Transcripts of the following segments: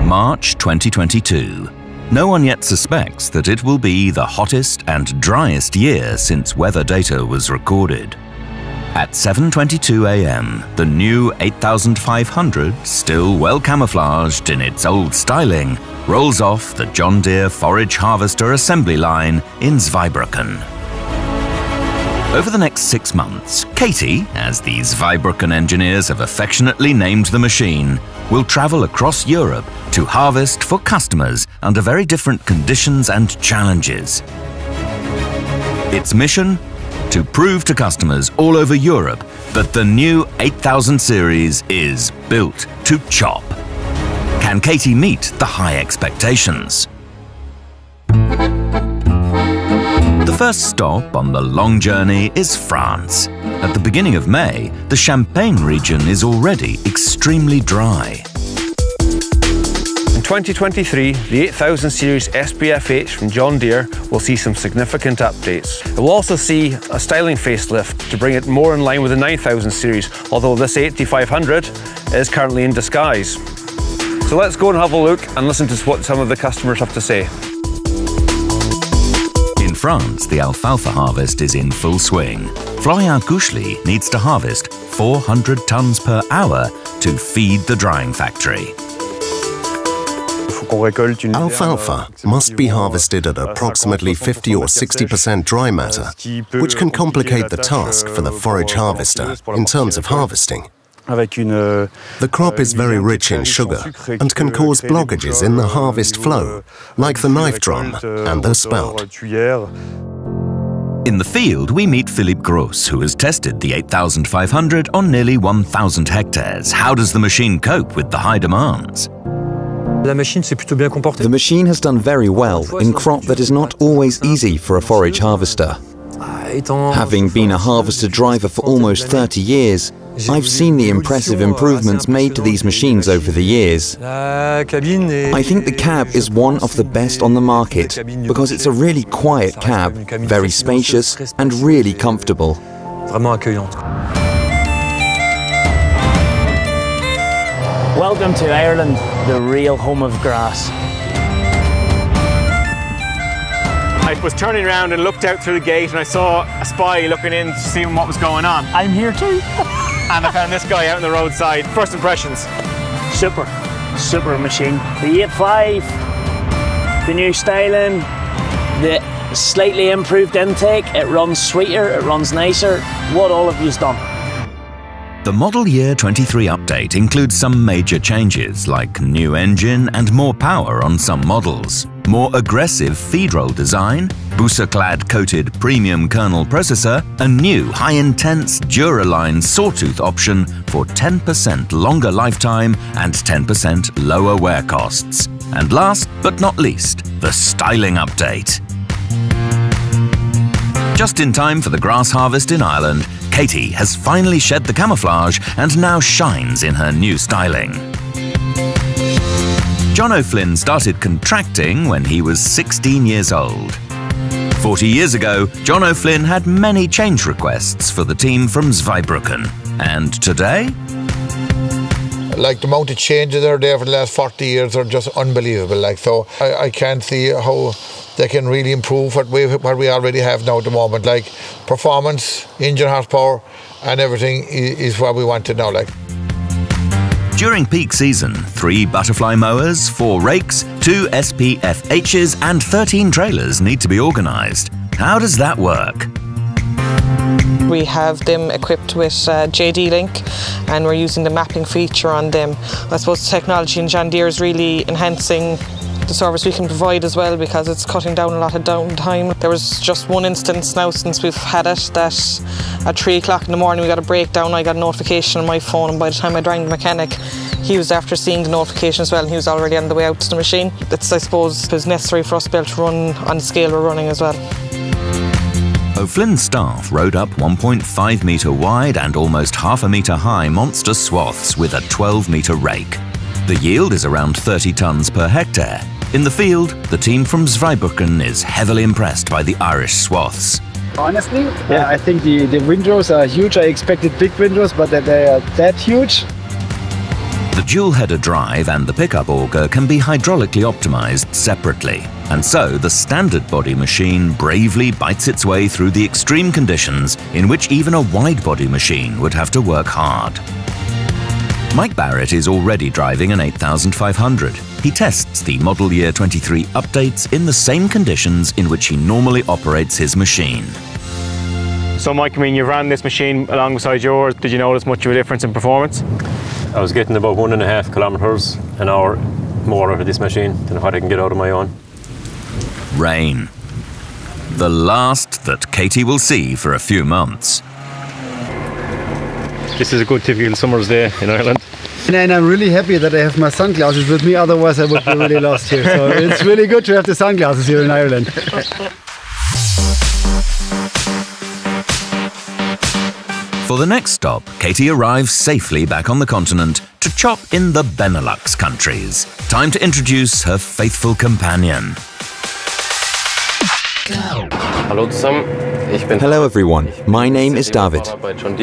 March 2022. No one yet suspects that it will be the hottest and driest year since weather data was recorded. At 7:22 a.m., the new 8500, still well camouflaged in its old styling, rolls off the John Deere forage harvester assembly line in Zweibrücken. Over the next 6 months, Katie, as the Zweibrücken engineers have affectionately named the machine, will travel across Europe to harvest for customers under very different conditions and challenges. Its mission? To prove to customers all over Europe that the new 8000 series is built to chop. Can Katie meet the high expectations? The first stop on the long journey is France. At the beginning of May, the Champagne region is already extremely dry. In 2023, the 8000 series SPFH from John Deere will see some significant updates. It will also see a styling facelift to bring it more in line with the 9000 series, although this 8500 is currently in disguise. So let's go and have a look and listen to what some of the customers have to say. In France, the alfalfa harvest is in full swing. Florian Couchely needs to harvest 400 tons per hour to feed the drying factory. Alfalfa must be harvested at approximately 50 or 60% dry matter, which can complicate the task for the forage harvester in terms of harvesting. The crop is very rich in sugar and can cause blockages in the harvest flow, like the knife drum and the spout. In the field, we meet Philippe Gross, who has tested the 8500 on nearly 1,000 hectares. How does the machine cope with the high demands? The machine has done very well in crop that is not always easy for a forage harvester. Having been a harvester driver for almost 30 years, I've seen the impressive improvements made to these machines over the years. I think the cab is one of the best on the market because it's a really quiet cab, very spacious and really comfortable. Welcome to Ireland, the real home of grass. I was turning around and looked out through the gate and I saw a spy looking in to see what was going on. I'm here too. And I found this guy out on the roadside. First impressions? Super machine. The 85, the new styling, the slightly improved intake. It runs sweeter, it runs nicer. What all of you's done. The model year 23 update includes some major changes like new engine and more power on some models, more aggressive feed roll design, Busa-clad coated premium kernel processor, a new high-intense Duraline sawtooth option for 10% longer lifetime and 10% lower wear costs. And last but not least, the styling update. Just in time for the grass harvest in Ireland, Katie has finally shed the camouflage and now shines in her new styling. John O'Flynn started contracting when he was 16 years old. 40 years ago, John O'Flynn had many change requests for the team from Zweibrücken. And today? Like the amount of changes that are there for the last 40 years are just unbelievable. Like, so I can't see how they can really improve what we already have now at the moment. Like performance, engine horsepower, and everything is what we want to know. Like. During peak season, 3 butterfly mowers, 4 rakes, 2 SPFHs and 13 trailers need to be organised. How does that work? We have them equipped with JD Link and we're using the mapping feature on them. I suppose the technology in John Deere is really enhancing the service we can provide as well because it's cutting down a lot of downtime. There was just one instance now since we've had it that at 3 o'clock in the morning we got a breakdown. I got a notification on my phone and by the time I rang the mechanic he was after seeing the notification as well and he was already on the way out to the machine. It's, I suppose, it was necessary for us to be able to run on the scale we're running as well. O'Flynn's staff rode up 1.5 metre wide and almost half a metre high monster swaths with a 12 metre rake. The yield is around 30 tonnes per hectare. In the field, the team from Zweibrücken is heavily impressed by the Irish swaths. Honestly, yeah, I think the windrows are huge. I expected big windrows, but they are that huge. The dual-header drive and the pickup auger can be hydraulically optimized separately, and so the standard body machine bravely bites its way through the extreme conditions in which even a wide-body machine would have to work hard. Mike Barrett is already driving an 8500. He tests the model year 23 updates in the same conditions in which he normally operates his machine. So Mike, I mean, you ran this machine alongside yours. Did you notice much of a difference in performance? I was getting about 1.5 kilometers an hour more out of this machine than what I can get out of my own. Rain. The last that Katie will see for a few months. This is a good typical summer's day in Ireland. And I'm really happy that I have my sunglasses with me, otherwise I would be really lost here. So it's really good to have the sunglasses here in Ireland. For the next stop, Katie arrives safely back on the continent to chop in the Benelux countries. Time to introduce her faithful companion. Hello everyone, my name is David.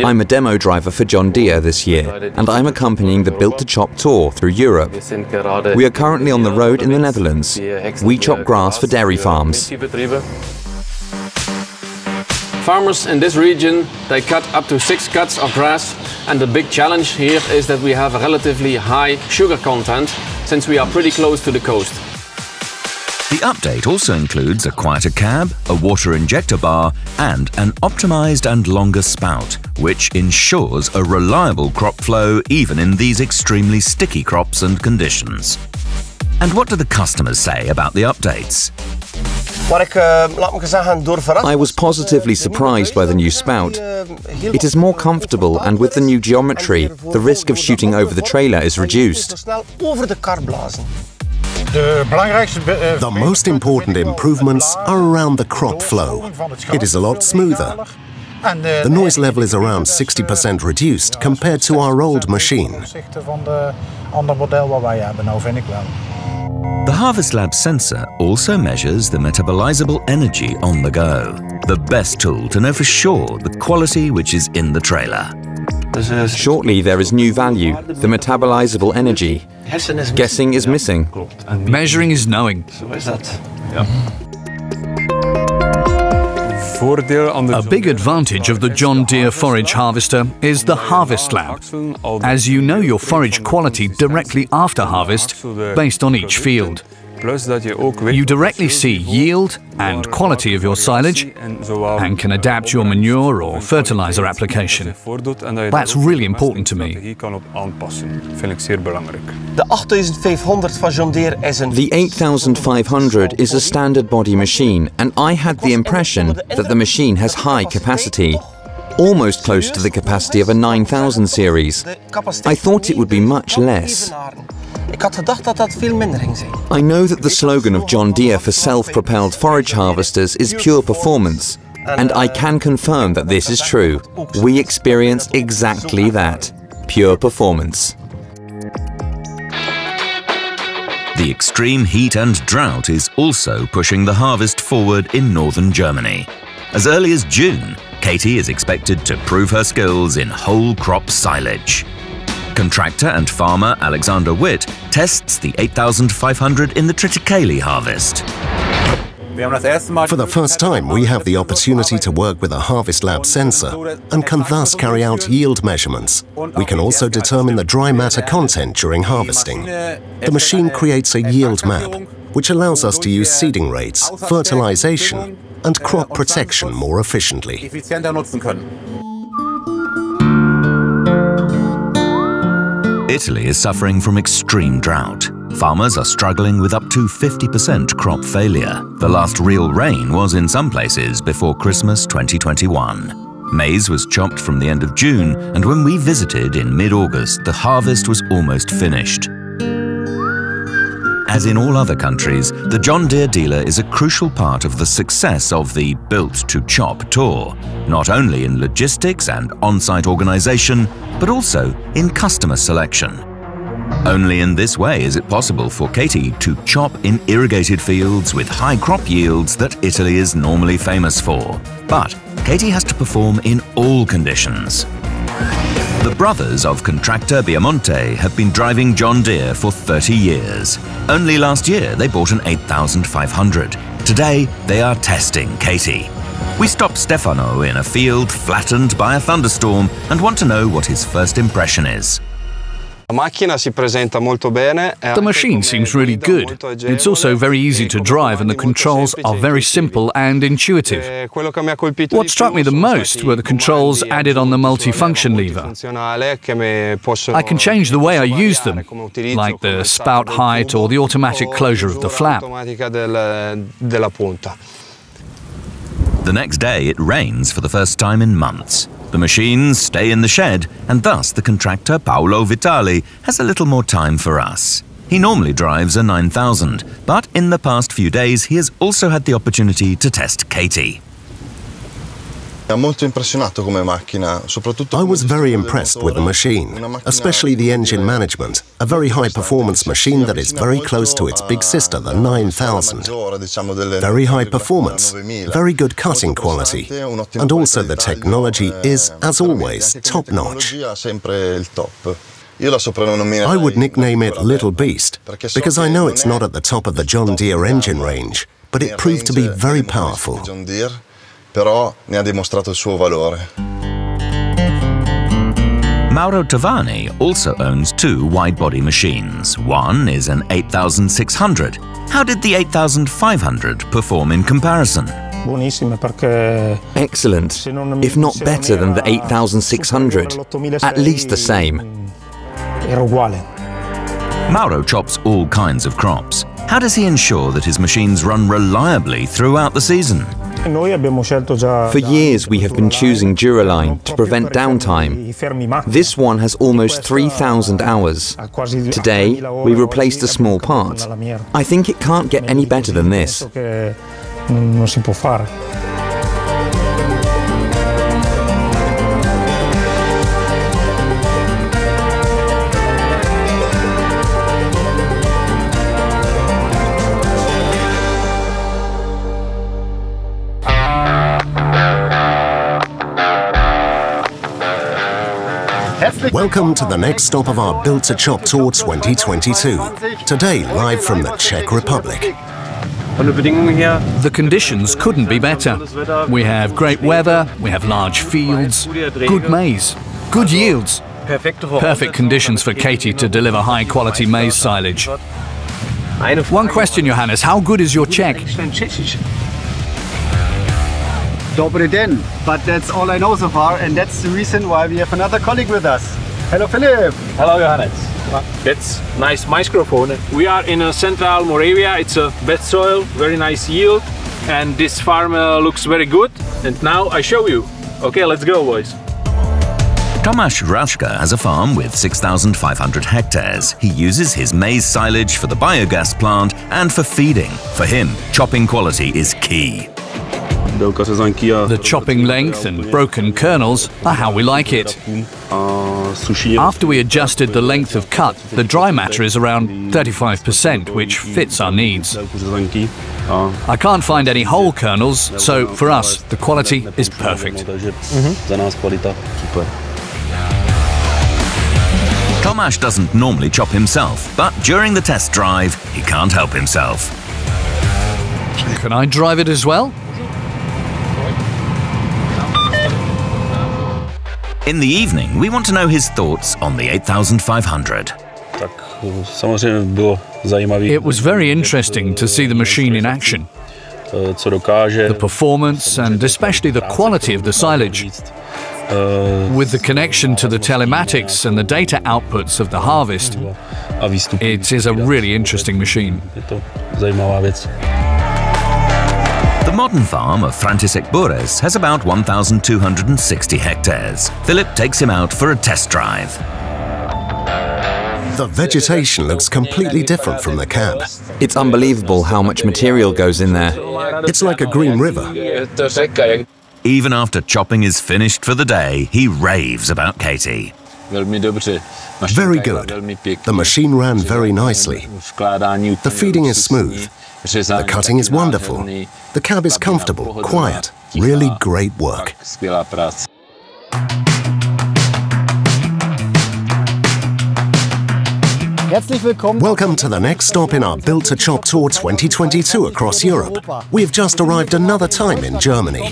I'm a demo driver for John Deere this year, and I'm accompanying the Built to Chop tour through Europe. We are currently on the road in the Netherlands. We chop grass for dairy farms. Farmers in this region, they cut up to 6 cuts of grass, and the big challenge here is that we have a relatively high sugar content since we are pretty close to the coast. The update also includes a quieter cab, a water injector bar, and an optimized and longer spout, which ensures a reliable crop flow even in these extremely sticky crops and conditions. And what do the customers say about the updates? I was positively surprised by the new spout. It is more comfortable, and with the new geometry, the risk of shooting over the trailer is reduced. The most important improvements are around the crop flow. It is a lot smoother. The noise level is around 60% reduced compared to our old machine. The Harvest Lab sensor also measures the metabolizable energy on the go, the best tool to know for sure the quality which is in the trailer. Shortly there is new value, the metabolizable energy. Guessing is missing. Measuring is knowing. A big advantage of the John Deere forage harvester is the Harvest Lab, as you know your forage quality directly after harvest based on each field. You directly see yield and quality of your silage and can adapt your manure or fertilizer application. That's really important to me. The 8500 is a standard body machine, and I had the impression that the machine has high capacity, almost close to the capacity of a 9000 series. I thought it would be much less. I know that the slogan of John Deere for self-propelled forage harvesters is pure performance, and I can confirm that this is true. We experience exactly that, pure performance. The extreme heat and drought is also pushing the harvest forward in northern Germany. As early as June, Katie is expected to prove her skills in whole crop silage. Contractor and farmer Alexander Witt tests the 8500 in the Triticale harvest. For the first time, we have the opportunity to work with a Harvest Lab sensor and can thus carry out yield measurements. We can also determine the dry matter content during harvesting. The machine creates a yield map, which allows us to use seeding rates, fertilization, and crop protection more efficiently. Italy is suffering from extreme drought. Farmers are struggling with up to 50% crop failure. The last real rain was in some places before Christmas 2021. Maize was chopped from the end of June, and when we visited in mid-August, the harvest was almost finished. As in all other countries, the John Deere dealer is a crucial part of the success of the Built to Chop tour, not only in logistics and on-site organization, but also in customer selection. Only in this way is it possible for Katie to chop in irrigated fields with high crop yields that Italy is normally famous for. But Katie has to perform in all conditions. The brothers of contractor Biamonte have been driving John Deere for 30 years. Only last year they bought an 8500. Today they are testing Katie. We stop Stefano in a field flattened by a thunderstorm and want to know what his first impression is. The machine seems really good. It's also very easy to drive and the controls are very simple and intuitive. What struck me the most were the controls added on the multifunction lever. I can change the way I use them, like the spout height or the automatic closure of the flap. The next day it rains for the first time in months. The machines stay in the shed, and thus the contractor Paolo Vitali has a little more time for us. He normally drives a 9000, but in the past few days he has also had the opportunity to test Katie. I was very impressed with the machine, especially the engine management, a very high-performance machine that is very close to its big sister, the 9000. Very high performance, very good cutting quality, and also the technology is, as always, top-notch. I would nickname it Little Beast, because I know it's not at the top of the John Deere engine range, but it proved to be very powerful. Mauro Tavani also owns two wide-body machines. One is an 8600. How did the 8500 perform in comparison? Excellent, if not better than the 8600, at least the same. Mauro chops all kinds of crops. How does he ensure that his machines run reliably throughout the season? For years we have been choosing Duraline to prevent downtime. This one has almost 3,000 hours. Today we replaced a small part. I think it can't get any better than this. Welcome to the next stop of our Built to Chop Tour 2022. Today, live from the Czech Republic. The conditions couldn't be better. We have great weather, we have large fields, good maize, good yields. Perfect conditions for Katie to deliver high-quality maize silage. One question, Johannes, how good is your Czech? Dobry den, but that's all I know so far, and that's the reason why we have another colleague with us. Hello, Philip. Hello, Johannes. That's nice microphone. We are in central Moravia. It's a bed soil, very nice yield, and this farm looks very good. And now I show you. Okay, let's go, boys. Tomasz Raszka has a farm with 6,500 hectares. He uses his maize silage for the biogas plant and for feeding. For him, chopping quality is key. The chopping length and broken kernels are how we like it. After we adjusted the length of cut, the dry matter is around 35%, which fits our needs. I can't find any whole kernels, so for us, the quality is perfect. Tomasz doesn't normally chop himself, but during the test drive, he can't help himself. Can I drive it as well? In the evening, we want to know his thoughts on the 8500. It was very interesting to see the machine in action. The performance and especially the quality of the silage. With the connection to the telematics and the data outputs of the harvest, it is a really interesting machine. The modern farm of František Bures has about 1,260 hectares. Philip takes him out for a test drive. The vegetation looks completely different from the cab. It's unbelievable how much material goes in there. It's like a green river. Even after chopping is finished for the day, he raves about Katie. Very good. The machine ran very nicely. The feeding is smooth. The cutting is wonderful. The cab is comfortable, quiet. Really great work. Welcome to the next stop in our Built to Chop Tour 2022 across Europe. We have just arrived another time in Germany.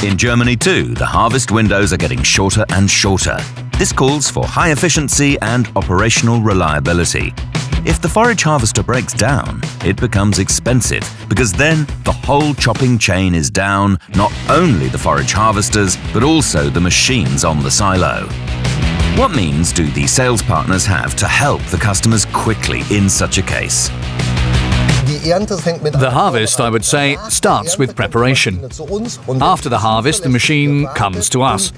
In Germany too, the harvest windows are getting shorter and shorter. This calls for high efficiency and operational reliability. If the forage harvester breaks down, it becomes expensive because then the whole chopping chain is down, not only the forage harvesters, but also the machines on the silo. What means do the sales partners have to help the customers quickly in such a case? The harvest, I would say, starts with preparation. After the harvest, the machine comes to us.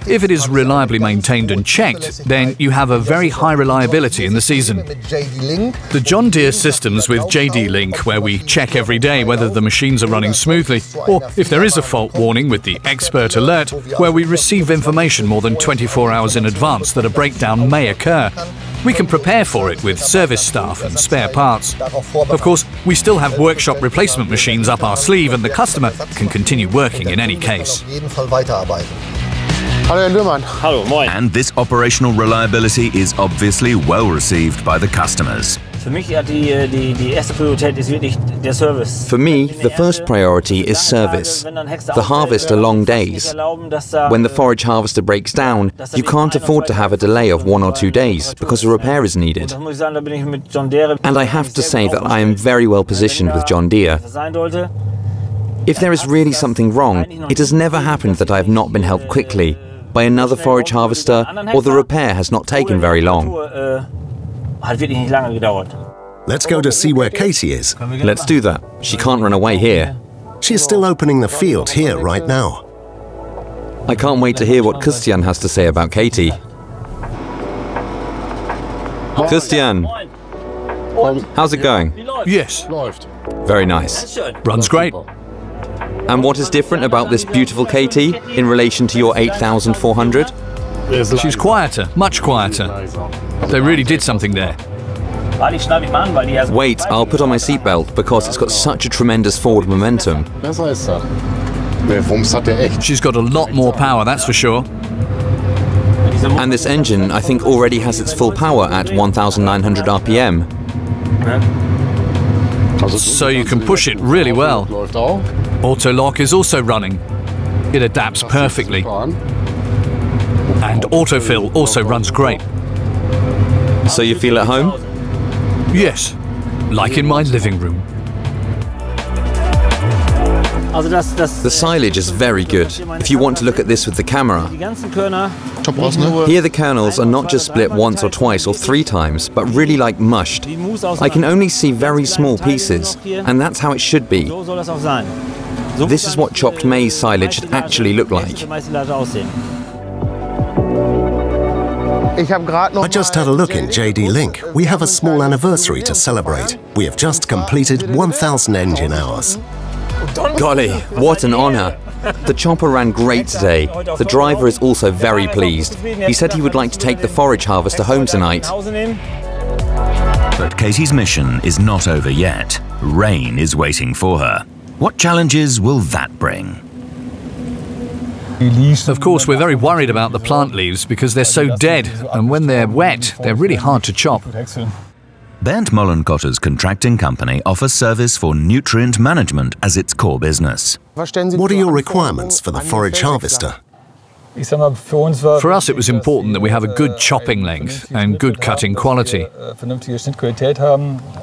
If it is reliably maintained and checked, then you have a very high reliability in the season. The John Deere systems with JD Link, where we check every day whether the machines are running smoothly, or if there is a fault warning with the expert alert, where we receive information more than 24 hours in advance that a breakdown may occur. We can prepare for it with service staff and spare parts. Of course, we still have workshop replacement machines up our sleeve, and the customer can continue working in any case. And this operational reliability is obviously well received by the customers. For me, the first priority is service. The harvest are long days. When the forage harvester breaks down, you can't afford to have a delay of 1 or 2 days because a repair is needed. And I have to say that I am very well positioned with John Deere. If there is really something wrong, it has never happened that I have not been helped quickly by another forage harvester, or the repair has not taken very long. Let's go to see where Katie is. Let's do that. She can't run away here. She is still opening the field here right now. I can't wait to hear what Christian has to say about Katie. Christian, how's it going? Yes. Very nice. Runs great. And what is different about this beautiful Katie in relation to your 8400? She's quieter, much quieter. They really did something there. Wait, I'll put on my seatbelt because it's got such a tremendous forward momentum. She's got a lot more power, that's for sure. And this engine, I think, already has its full power at 1900 RPM. So you can push it really well. Auto lock is also running. It adapts perfectly. And autofill also runs great. So you feel at home? Yes, like in my living room. The silage is very good. If you want to look at this with the camera. Here the kernels are not just split once or twice or 3 times, but really like mushed. I can only see very small pieces, and that's how it should be. This is what chopped maize silage should actually look like. I just had a look in JD Link. We have a small anniversary to celebrate. We have just completed 1,000 engine hours. Golly, what an honor! The chopper ran great today. The driver is also very pleased. He said he would like to take the forage harvester home tonight. But Katie's mission is not over yet. Rain is waiting for her. What challenges will that bring? Of course, we're very worried about the plant leaves because they're so dead, and when they're wet, they're really hard to chop. Bernd Mollenkotter's contracting company offers service for nutrient management as its core business. What are your requirements for the forage harvester? For us, it was important that we have a good chopping length and good cutting quality.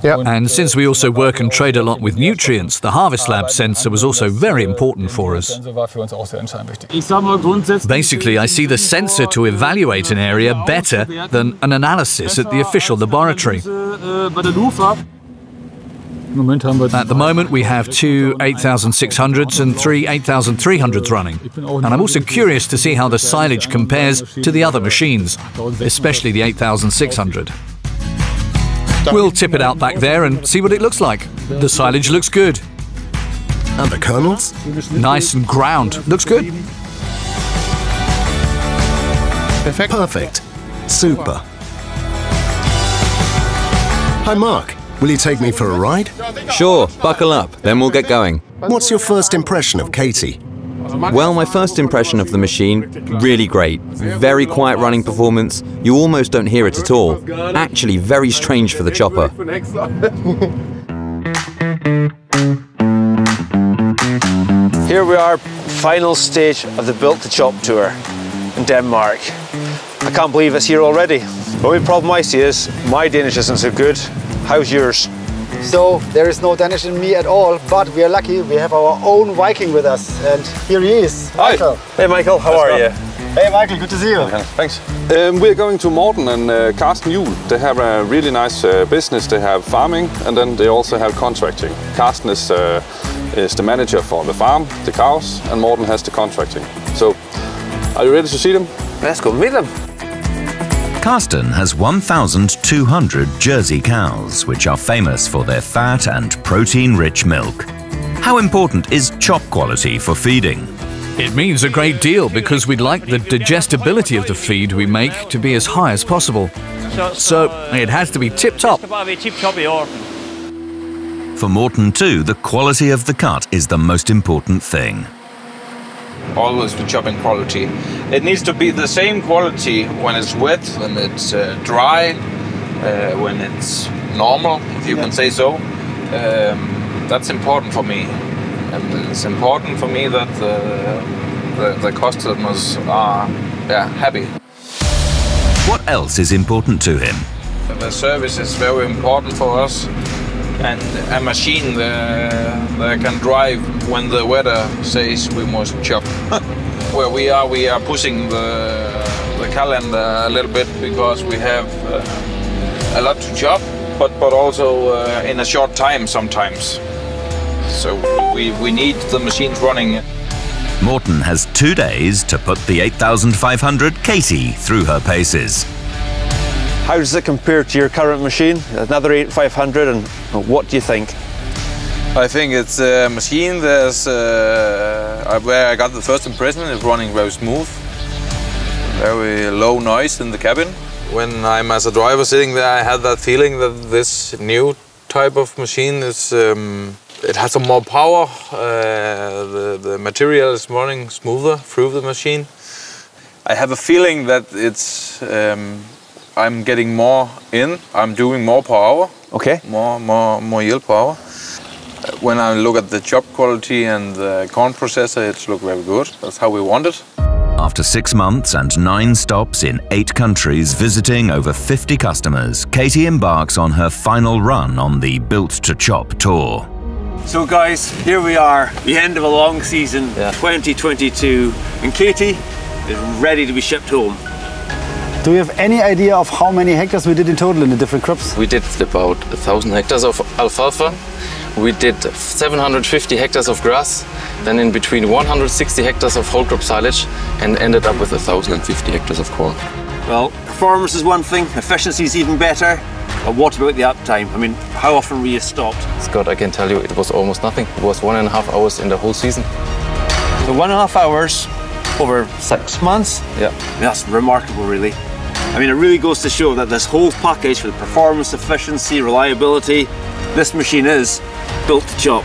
And since we also work and trade a lot with nutrients, the Harvest Lab sensor was also very important for us. Basically, I see the sensor to evaluate an area better than an analysis at the official laboratory. At the moment, we have 2 8600s and 3 8300s running. And I'm also curious to see how the silage compares to the other machines, especially the 8600. We'll tip it out back there and see what it looks like. The silage looks good. And the kernels? Nice and ground. Looks good. Perfect. Super. Hi, Mark. Will you take me for a ride? Sure, buckle up, then we'll get going. What's your first impression of Katie? Well, my first impression of the machine, really great. Very quiet running performance, you almost don't hear it at all. Actually very strange for the chopper. Here we are, final stage of the Built to Chop tour in Denmark. I can't believe it's here already. The only problem I see is my Danish isn't so good. How's yours? So there is no Danish in me at all, but we are lucky. We have our own Viking with us, and here he is, Michael. Hey Michael, how are you? Hey Michael, good to see you. Okay, thanks. We're going to Morten and Carsten Juhl. They have a really nice business. They have farming, and then they also have contracting. Carsten is the manager for the farm, the cows, and Morten has the contracting. So, are you ready to see them? Let's go meet them. Carsten has 1,200 Jersey cows, which are famous for their fat and protein-rich milk. How important is chop quality for feeding? It means a great deal because we'd like the digestibility of the feed we make to be as high as possible. So it has to be tip-top. For Morten too, the quality of the cut is the most important thing. Always with chopping quality. It needs to be the same quality when it's wet, when it's dry, when it's normal, if you can say so. That's important for me. And it's important for me that the customers are happy. What else is important to him? The service is very important for us. And a machine that can drive when the weather says we must chop. Where we are pushing the calendar a little bit because we have a lot to chop, but also in a short time sometimes. So we need the machines running. Morten has 2 days to put the 8,500 Katie through her paces. How does it compare to your current machine? Another 8,500, and what do you think? I think it's a machine that's where I got the first impression. It's running very smooth, very low noise in the cabin. When I'm as a driver sitting there, I had that feeling that this new type of machine is it has some more power. The material is running smoother through the machine. I have a feeling that it's I'm getting more in. I'm doing more per hour. Okay. More yield per hour. When I look at the chop quality and the corn processor, it looks very good. That's how we want it. After 6 months and 9 stops in 8 countries, visiting over 50 customers, Katie embarks on her final run on the Built to Chop tour. So guys, here we are, the end of a long season, 2022, and Katie is ready to be shipped home. Do you have any idea of how many hectares we did in total in the different crops? We did about 1,000 hectares of alfalfa. We did 750 hectares of grass, then in between 160 hectares of whole crop silage, and ended up with 1,050 hectares of corn. Well, performance is one thing, efficiency is even better. But what about the uptime? I mean, how often were you stopped? Scott, I can tell you, it was almost nothing. It was 1.5 hours in the whole season. So 1.5 hours over 6 months? Yeah. That's remarkable, really. I mean, it really goes to show that this whole package with performance, efficiency, reliability, this machine is built to chop.